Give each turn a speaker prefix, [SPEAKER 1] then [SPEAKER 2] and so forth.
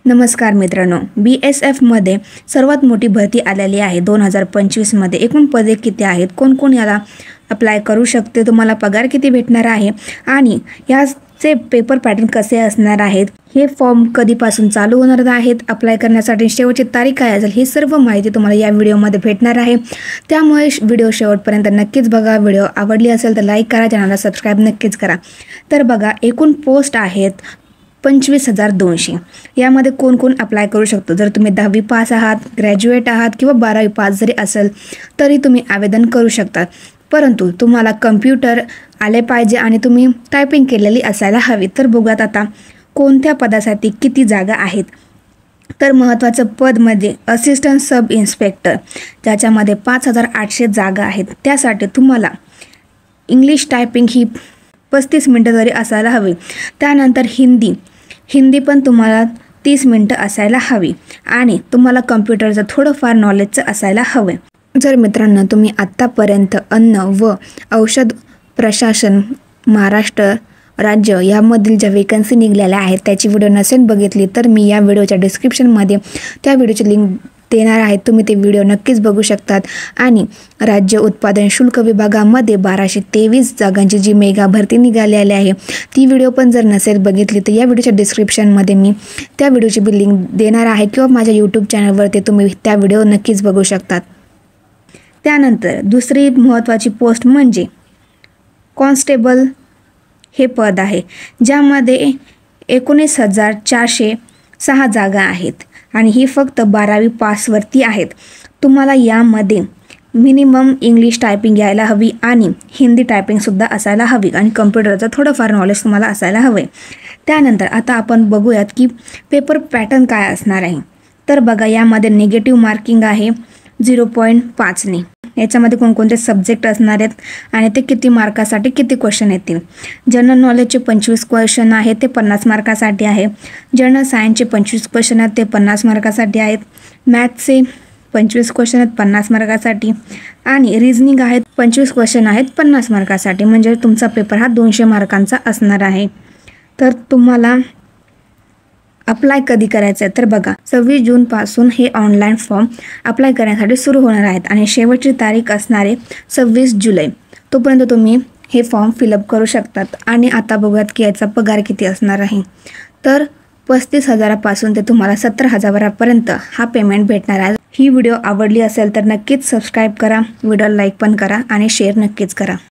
[SPEAKER 1] नमस्कार मित्रांनो, BSF मध्ये सर्वात मोठी भरती आलेली आहे 2025 मध्ये। एकूण पदे किती आहेत, कोण कोण याला अप्लाय करू शकते, तुम्हाला पगार किती भेटणार आहे आणि याचे पेपर पॅटर्न कसे असणार आहेत, हे फॉर्म कधीपासून चालू होणार आहेत, अप्लाय करण्यासाठी शेवटची तारीख काय असेल, ही सर्व माहिती तुम्हाला या व्हिडिओमध्ये भेटणार आहे। त्यामुळे व्हिडिओ शेवटपर्यंत नक्कीच बघा। व्हिडिओ आवडली असेल तर लाईक करा, चॅनलला सबस्क्राइब नक्कीच करा। तर बघा, एकूण पोस्ट आहेत 25,200। यामध्ये कोण कोण अप्लाय करू शकतो। जर तुम्ही 10वी पास आहात, ग्रॅज्युएट आहात किंवा 12वी पास जरी असेल तरी तुम्ही आवेदन करू शकता, परंतु तुम्हाला कम्प्युटर आले पाहिजे आणि तुम्ही टायपिंग केलेली असायला हवी। तर बघूयात आता कोणत्या पदासाठी किती जागा आहेत। तर महत्त्वाचं पद म्हणजे असिस्टंट सब इन्स्पेक्टर, ज्याच्यामध्ये 5,800 जागा आहेत। त्यासाठी तुम्हाला इंग्लिश टायपिंग ही 35 मिनिटं तरी असायला हवी। त्यानंतर हिंदी पण तुम्हाला 30 मिनिटं असायला हवी आणि तुम्हाला कम्प्युटरचं थोडंफार नॉलेजचं असायला हवे। जर मित्रांनो तुम्ही आत्तापर्यंत अन्न व औषध प्रशासन महाराष्ट्र राज्य यामधील ज्या वेकन्सी निघालेल्या आहेत त्याची व्हिडिओ नसेल बघितली तर मी या व्हिडिओच्या डिस्क्रिप्शनमध्ये त्या व्हिडिओची लिंक देणार आहे, तुम्ही ते व्हिडिओ नक्कीच बघू शकतात। आणि राज्य उत्पादन शुल्क विभागामध्ये 1223 जागांची जी मेगा भरती निघालेली आहे ती व्हिडिओ पण जर नसेल बघितली तर या व्हिडिओच्या डिस्क्रिप्शनमध्ये मी त्या व्हिडिओची बी लिंक देणार आहे किंवा माझ्या यूट्यूब चॅनलवरती तुम्ही त्या व्हिडिओ नक्कीच बघू शकतात। त्यानंतर दुसरी महत्त्वाची पोस्ट म्हणजे कॉन्स्टेबल हे पद आहे, ज्यामध्ये 19,406 जागा आहेत आणि ही फक्त 12वी पासवरती आहेत। तुम्हाला यामध्ये मिनिमम इंग्लिश टायपिंग यायला हवी आणि हिंदी टायपिंगसुद्धा असायला हवी आणि कम्प्युटरचं थोडंफार नॉलेज तुम्हाला असायला हवे। त्यानंतर आता आपण बघूयात की पेपर पॅटर्न काय असणार आहे। तर बघा, यामध्ये निगेटिव्ह मार्किंग आहे 0.5ने। याच्यामध्ये कोणकोणते सब्जेक्ट असणार आहेत आणि ते किती मार्कासाठी किती क्वेश्चन येतील। जनरल नॉलेजचे 25 क्वेश्चन आहेत, ते 50 मार्कासाठी आहे। जनरल सायन्सचे 25 क्वेश्चन आहेत, ते 50 मार्कासाठी आहेत। मॅथ्सचे 25 क्वेश्चन आहेत 50 मार्कासाठी आणि रिझनिंग आहेत 25 क्वेश्चन आहेत 50 मार्कासाठी। म्हणजे तुमचा पेपर हा 200 मार्कांचा असणार आहे। तर तुम्हाला अप्लाय कधी करायचं आहे, तर बघा 26 जूनपासून हे ऑनलाईन फॉर्म अप्लाय करण्यासाठी सुरू होणार आहेत आणि शेवटची तारीख असणार आहे 26 जुलै। तोपर्यंत तुम्ही हे फॉर्म फिलअप करू शकतात। आणि आता बघूयात की याचा पगार किती असणार आहे। तर 35,000पासून ते तुम्हाला 70,000पर्यंत हा पेमेंट भेटणार आहे। ही व्हिडिओ आवडली असेल तर नक्कीच सबस्क्राईब करा, व्हिडिओला लाईक पण करा आणि शेअर नक्कीच करा।